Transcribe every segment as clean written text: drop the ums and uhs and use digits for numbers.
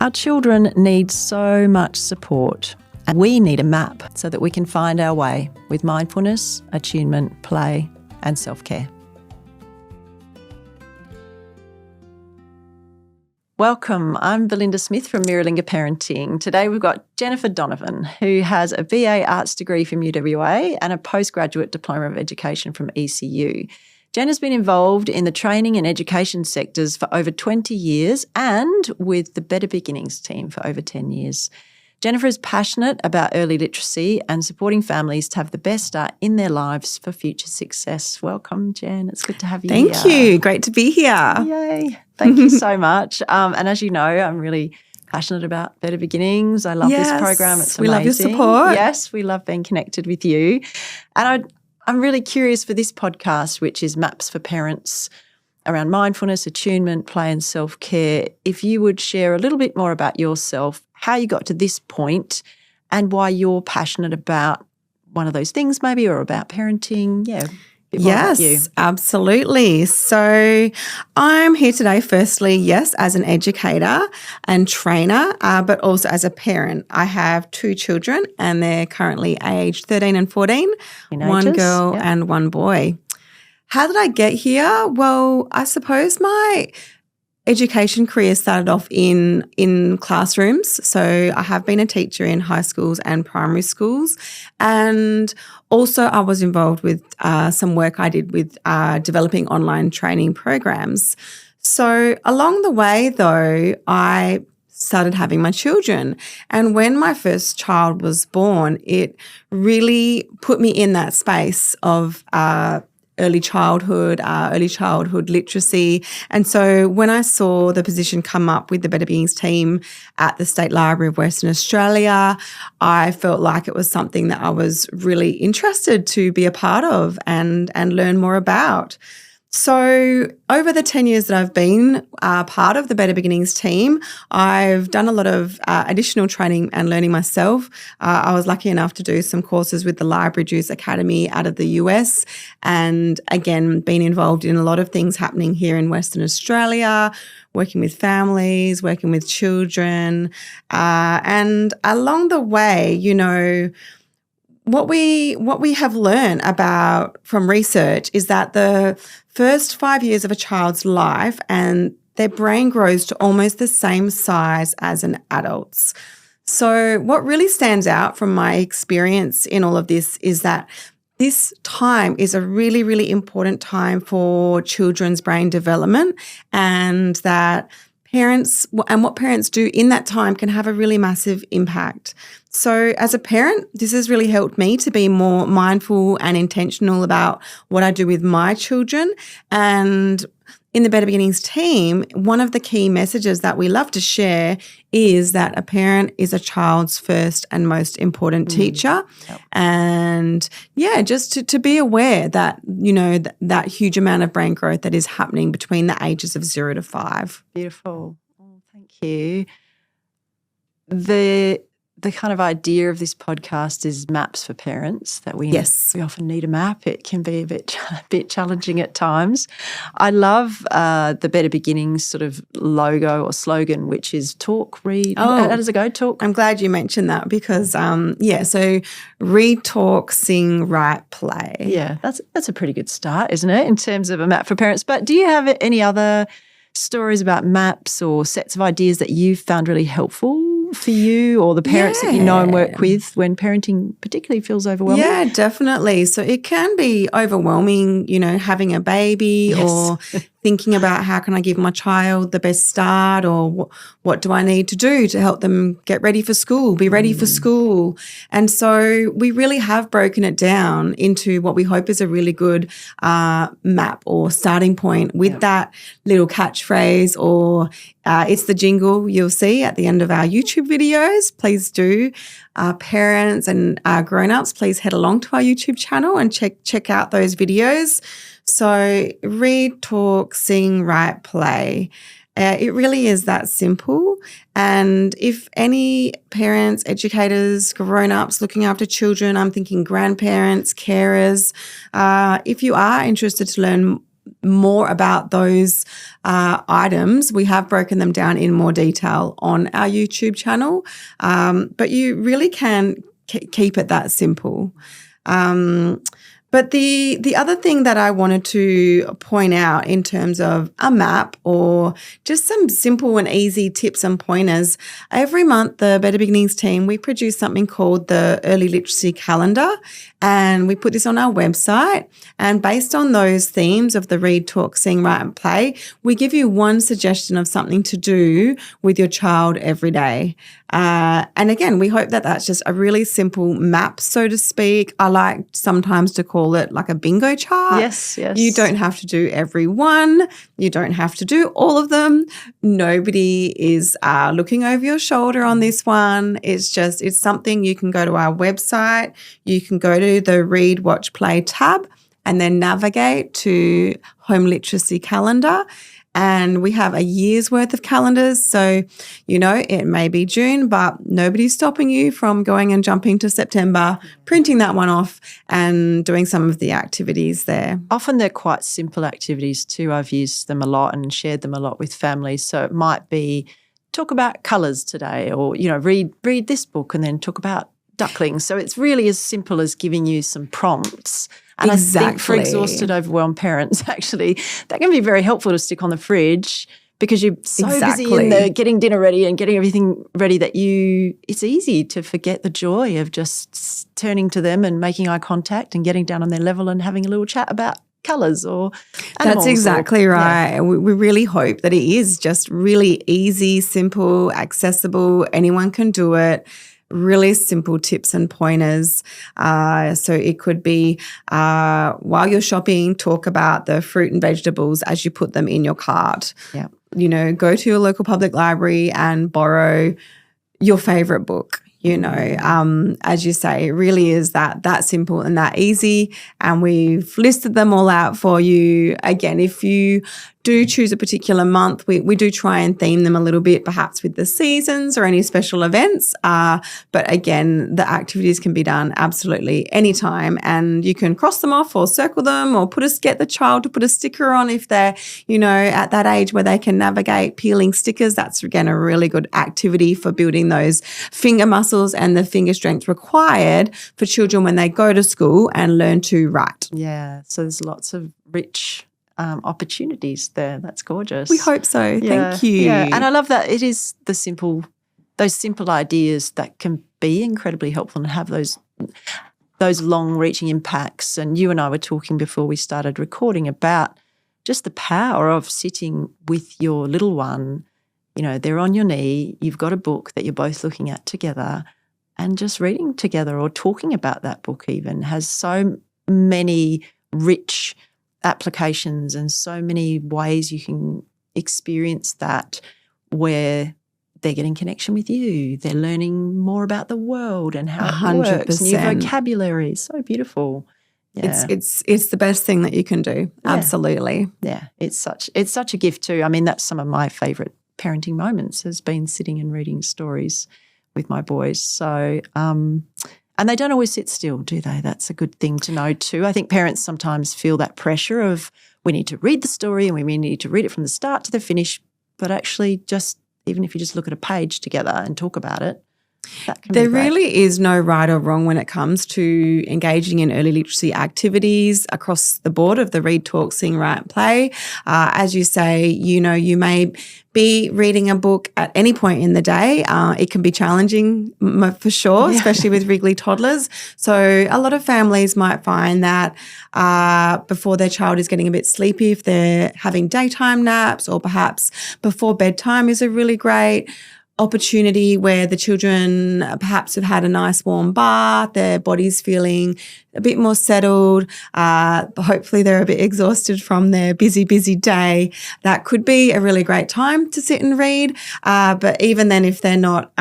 Our children need so much support, and we need a map so that we can find our way with mindfulness, attunement, play, and self-care. Welcome, I'm Belinda Smith from Meerilinga Parenting. Today we've got Jennifer Donovan, who has a BA Arts degree from UWA and a postgraduate diploma of education from ECU. Jen has been involved in the training and education sectors for over 20 years and with the Better Beginnings team for over 10 years. Jennifer is passionate about early literacy and supporting families to have the best start in their lives for future success. Welcome, Jen. It's good to have you here. Thank you. Great to be here. Yay. Thank you so much. And as you know, I'm really passionate about Better Beginnings. I love this program. It's amazing. We love your support. Yes, we love being connected with you. And I'm really curious for this podcast, which is Maps for Parents, around mindfulness, attunement, play and self-care. If you would share a little bit more about yourself, how you got to this point and why you're passionate about one of those things maybe, or about parenting. Yeah. Yes, absolutely. So I'm here today, firstly, yes, as an educator and trainer, but also as a parent. I have two children and they're currently aged 13 and 14, one girl and one boy. How did I get here? Well, I suppose my education career started off in classrooms. So I have been a teacher in high schools and primary schools. And also I was involved with some work I did with developing online training programs. So along the way, though, I started having my children. And when my first child was born, it really put me in that space of early childhood literacy. And so when I saw the position come up with the Better Beginnings team at the State Library of Western Australia, I felt like it was something that I was really interested to be a part of and learn more about. So over the 10 years that I've been part of the Better Beginnings team, I've done a lot of additional training and learning myself. I was lucky enough to do some courses with the Library Juice Academy out of the US, and again, been involved in a lot of things happening here in Western Australia, working with families, working with children. And along the way, you know, what we have learned about from research is that the first 5 years of a child's life and their brain grows to almost the same size as an adult's. So what really stands out from my experience in all of this is that this time is a really, really important time for children's brain development, and that parents and what parents do in that time can have a really massive impact. So as a parent, this has really helped me to be more mindful and intentional about what I do with my children. And in the Better Beginnings team, one of the key messages that we love to share is that a parent is a child's first and most important teacher. Yep. And yeah, just to be aware that, you know, that huge amount of brain growth that is happening between the ages of 0 to 5. Beautiful. Oh, thank you. The kind of idea of this podcast is maps for parents, that we often need a map. It can be a bit challenging at times. I love the Better Beginnings sort of logo or slogan, which is talk, read. How does it go? Talk. I'm glad you mentioned that because, so read, talk, sing, write, play. Yeah, that's a pretty good start, isn't it, in terms of a map for parents. But do you have any other stories about maps or sets of ideas that you've found really helpful for you or the parents that you know and work with when parenting particularly feels overwhelming? Yeah, definitely. So it can be overwhelming, you know, having a baby or thinking about how can I give my child the best start, or what do I need to do to help them get ready for school, be ready for school. And so we really have broken it down into what we hope is a really good map or starting point with that little catchphrase, or it's the jingle you'll see at the end of our YouTube videos. Please do. Parents and grown-ups, please head along to our YouTube channel and check out those videos. So read, talk, sing, write, play. It really is that simple. And if any parents, educators, grown-ups looking after children, I'm thinking grandparents, carers, if you are interested to learn more about those items, we have broken them down in more detail on our YouTube channel. But you really can keep it that simple. But the other thing that I wanted to point out in terms of a map or just some simple and easy tips and pointers, every month the Better Beginnings team, we produce something called the Early Literacy Calendar, and we put this on our website. And based on those themes of the read, talk, sing, write and play, we give you one suggestion of something to do with your child every day. And again, we hope that that's just a really simple map, so to speak. I like sometimes to call it like a bingo chart. Yes. You don't have to do every one. You don't have to do all of them. Nobody is looking over your shoulder on this one. It's something you can go to our website. You can go to the Read, Watch, Play tab and then navigate to Home Literacy Calendar. And we have a year's worth of calendars. So, it may be June, but nobody's stopping you from going and jumping to September, printing that one off and doing some of the activities there. Often they're quite simple activities too. I've used them a lot and shared them a lot with families. So it might be talk about colours today or, read this book and then talk about ducklings. So it's really as simple as giving you some prompts. And Exactly. I think for exhausted, overwhelmed parents, actually, that can be very helpful to stick on the fridge because you're so busy in there getting dinner ready and getting everything ready that it's easy to forget the joy of just turning to them and making eye contact and getting down on their level and having a little chat about colours or animals. That's exactly right. Yeah. We really hope that it is just really easy, simple, accessible. Anyone can do it. Really simple tips and pointers. So it could be while you're shopping, talk about the fruit and vegetables as you put them in your cart. Yeah. Go to your local public library and borrow your favourite book. As you say, it really is that simple and that easy. And we've listed them all out for you. Again, if you do choose a particular month, we do try and theme them a little bit, perhaps with the seasons or any special events. But again, the activities can be done absolutely anytime, and you can cross them off or circle them or get the child to put a sticker on if they're, at that age where they can navigate peeling stickers. That's again a really good activity for building those finger muscles and the finger strength required for children when they go to school and learn to write. Yeah, so there's lots of rich opportunities there. That's gorgeous. We hope so. Yeah, Thank you. Yeah, and I love that it is those simple ideas that can be incredibly helpful and have those long-reaching impacts. And you and I were talking before we started recording about just the power of sitting with your little one. They're on your knee. You've got a book that you're both looking at together, and just reading together or talking about that book even has so many rich applications and so many ways you can experience that where they're getting connection with you. They're learning more about the world and how 100%. It works. New vocabulary. So beautiful. Yeah. It's the best thing that you can do. Yeah. Absolutely. Yeah. It's such a gift too. I mean, that's some of my favourite parenting moments has been sitting and reading stories with my boys. So and they don't always sit still, do they? That's a good thing to know too. I think parents sometimes feel that pressure of we need to read the story and we need to read it from the start to the finish, but actually just even if you just look at a page together and talk about it, that can there be great. Really is no right or wrong when it comes to engaging in early literacy activities across the board of the read, talk, sing, write, play. As you say, you may be reading a book at any point in the day. It can be challenging for sure, especially with wriggly toddlers. So a lot of families might find that before their child is getting a bit sleepy, if they're having daytime naps, or perhaps before bedtime is a really great opportunity where the children perhaps have had a nice warm bath, their body's feeling a bit more settled, hopefully they're a bit exhausted from their busy day. That could be a really great time to sit and read. But even then, if they're not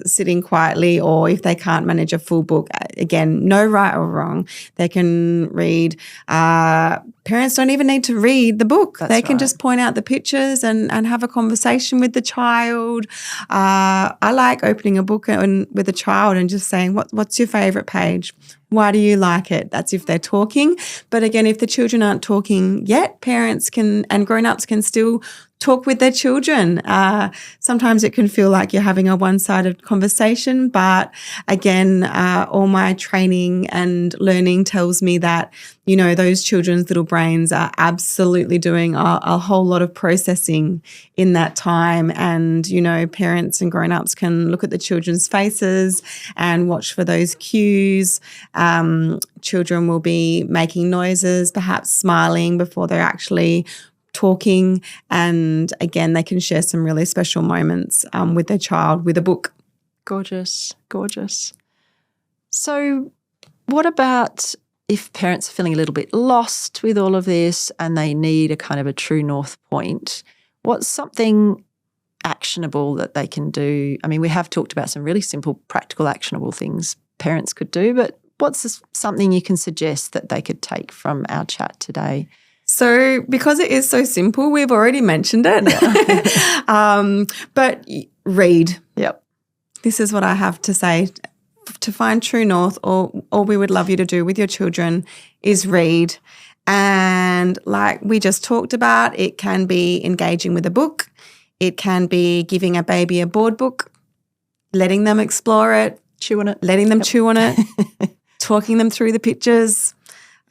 sitting quietly or if they can't manage a full book, again, no right or wrong. They can read. Parents don't even need to read the book. They can just point out the pictures and have a conversation with the child. I like opening a book with a child and just saying, what's your favourite page? Why do you like it? That's if they're talking. But again, if the children aren't talking yet, parents can and grown-ups can still talk with their children. Sometimes it can feel like you're having a one-sided conversation, but again, all my training and learning tells me that, you know, those children's little brains are absolutely doing a whole lot of processing in that time. And, you know, parents and grown-ups can look at the children's faces and watch for those cues. Children will be making noises, perhaps smiling before they're actually talking, and again, they can share some really special moments with their child with a book. Gorgeous, gorgeous. So what about if parents are feeling a little bit lost with all of this and they need a kind of a true north point? What's something actionable that they can do? I mean, we have talked about some really simple, practical, actionable things parents could do, but what's something you can suggest that they could take from our chat today? So because it is so simple, we've already mentioned it, but read. Yep. This is what I have to say. To find true north, all we would love you to do with your children is read. And like we just talked about, it can be engaging with a book. It can be giving a baby a board book, letting them explore it, chew on it, letting them chew on it, talking them through the pictures.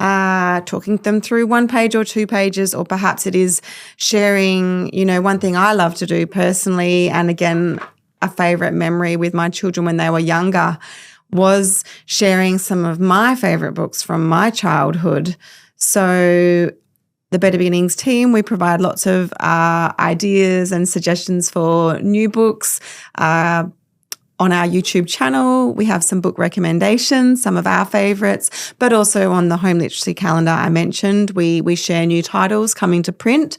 Talking them through 1 page or 2 pages, or perhaps it is sharing, you know, one thing I love to do personally, and again, a favourite memory with my children when they were younger was sharing some of my favourite books from my childhood. So the Better Beginnings team, we provide lots of ideas and suggestions for new books. On our YouTube channel, we have some book recommendations, some of our favourites, but also on the home literacy calendar I mentioned, we share new titles coming to print.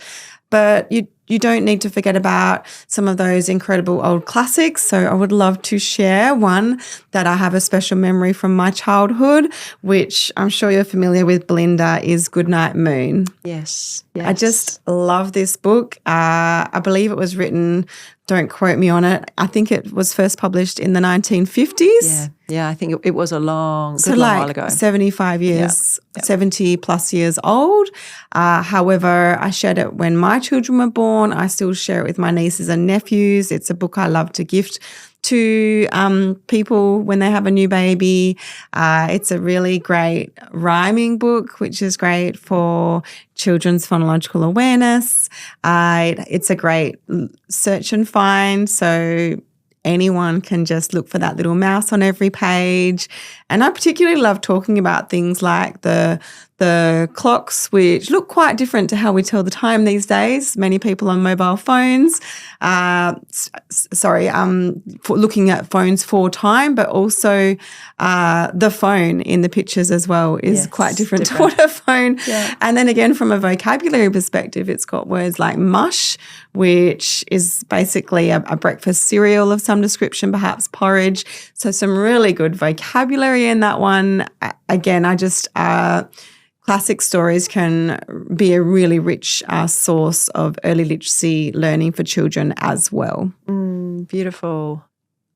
But you don't need to forget about some of those incredible old classics. So I would love to share one that I have a special memory from my childhood, which I'm sure you're familiar with, Belinda, is Goodnight Moon. Yes. I just love this book. I believe it was written, don't quote me on it, I think it was first published in the 1950s. Yeah, I think it was a long while ago. 75 years, 70 plus years old. However, I shared it when my children were born. I still share it with my nieces and nephews. It's a book I love to gift to people when they have a new baby. It's a really great rhyming book, which is great for children's phonological awareness. It's a great search and find, so anyone can just look for that little mouse on every page. And I particularly love talking about things like the clocks, which look quite different to how we tell the time these days. Many people on mobile phones, for looking at phones for time, but also the phone in the pictures as well is quite different to what a phone. Yeah. And then again, from a vocabulary perspective, it's got words like mush, which is basically a breakfast cereal of some description, perhaps porridge. So some really good vocabulary in that one. Again, classic stories can be a really rich source of early literacy learning for children as well. Beautiful.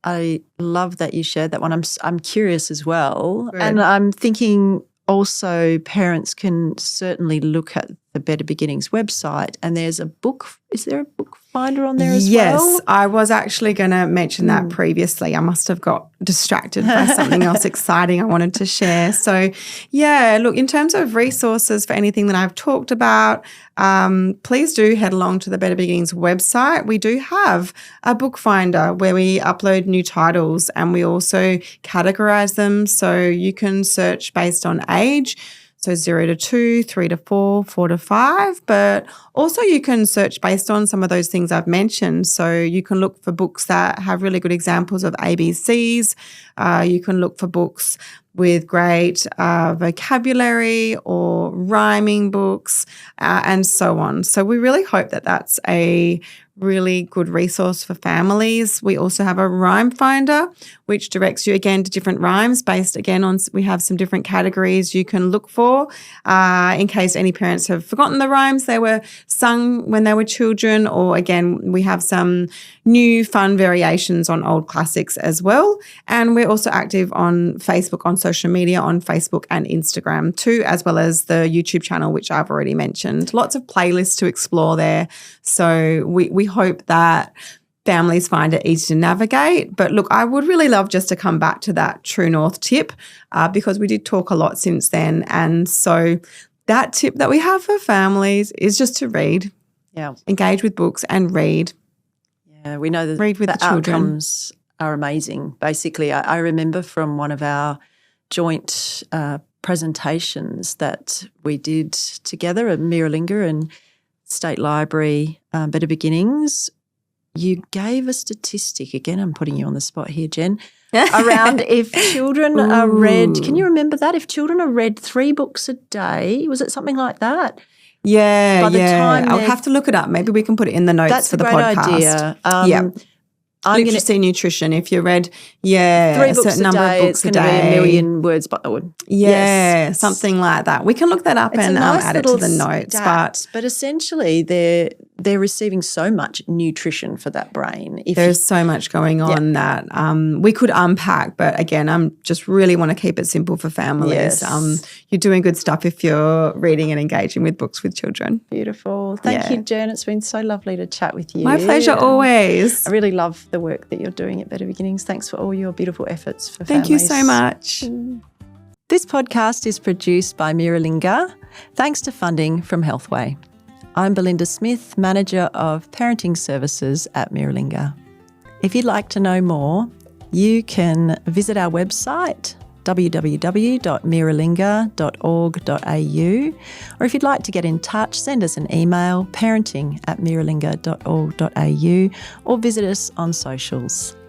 I love that you shared that one. I'm curious as well. Good. And I'm thinking also parents can certainly look at the Better Beginnings website, and there's a book. Is there a book finder on there as well? Yes, I was actually going to mention that previously. I must have got distracted by something else exciting I wanted to share. So, yeah, look, in terms of resources for anything that I've talked about, please do head along to the Better Beginnings website. We do have a book finder where we upload new titles, and we also categorize them so you can search based on age. So 0 to 2, 3 to 4, 4 to 5, but also you can search based on some of those things I've mentioned. So you can look for books that have really good examples of ABCs. You can look for books with great vocabulary or rhyming books and so on. So we really hope that that's a really good resource for families. We also have a rhyme finder, which directs you again to different rhymes based again on, we have some different categories you can look for in case any parents have forgotten the rhymes they were sung when they were children, or again, we have some new fun variations on old classics as well. And we're also active on Facebook on social media on Facebook and Instagram too, as well as the YouTube channel, which I've already mentioned. Lots of playlists to explore there. So we hope that families find it easy to navigate. But look, I would really love just to come back to that True North tip because we did talk a lot since then. And so that tip that we have for families is just to read. Yeah. Engage with books and read. Yeah, we know that read with the children. Outcomes are amazing. Basically, I remember from one of our joint presentations that we did together at Meerilinga and State Library, Better Beginnings, you gave a statistic, again I'm putting you on the spot here, Jen, around if children are read, can you remember that? If children are read 3 books a day, was it something like that? Yeah, By the time I'll have to look it up. Maybe we can put it in the notes for the podcast. That's a great idea. Literacy, nutrition. If you read, 3 a books certain a number day, of books it's a going to be day. 1 million words. Yes, something like that. We can look that up and add it to the notes. But essentially, they're receiving so much nutrition for that brain. There's so much going on that we could unpack. But again, I'm just really want to keep it simple for families. Yes. You're doing good stuff if you're reading and engaging with books with children. Beautiful. Thank you, Jen. It's been so lovely to chat with you. My pleasure always. I really love the work that you're doing at Better Beginnings. Thanks for all your beautiful efforts for families. Thank you so much. This podcast is produced by Meerilinga, thanks to funding from Healthway. I'm Belinda Smith, Manager of Parenting Services at Meerilinga. If you'd like to know more, you can visit our website, www.meerilinga.org.au, or if you'd like to get in touch, send us an email, parenting@meerilinga.org.au, or visit us on socials.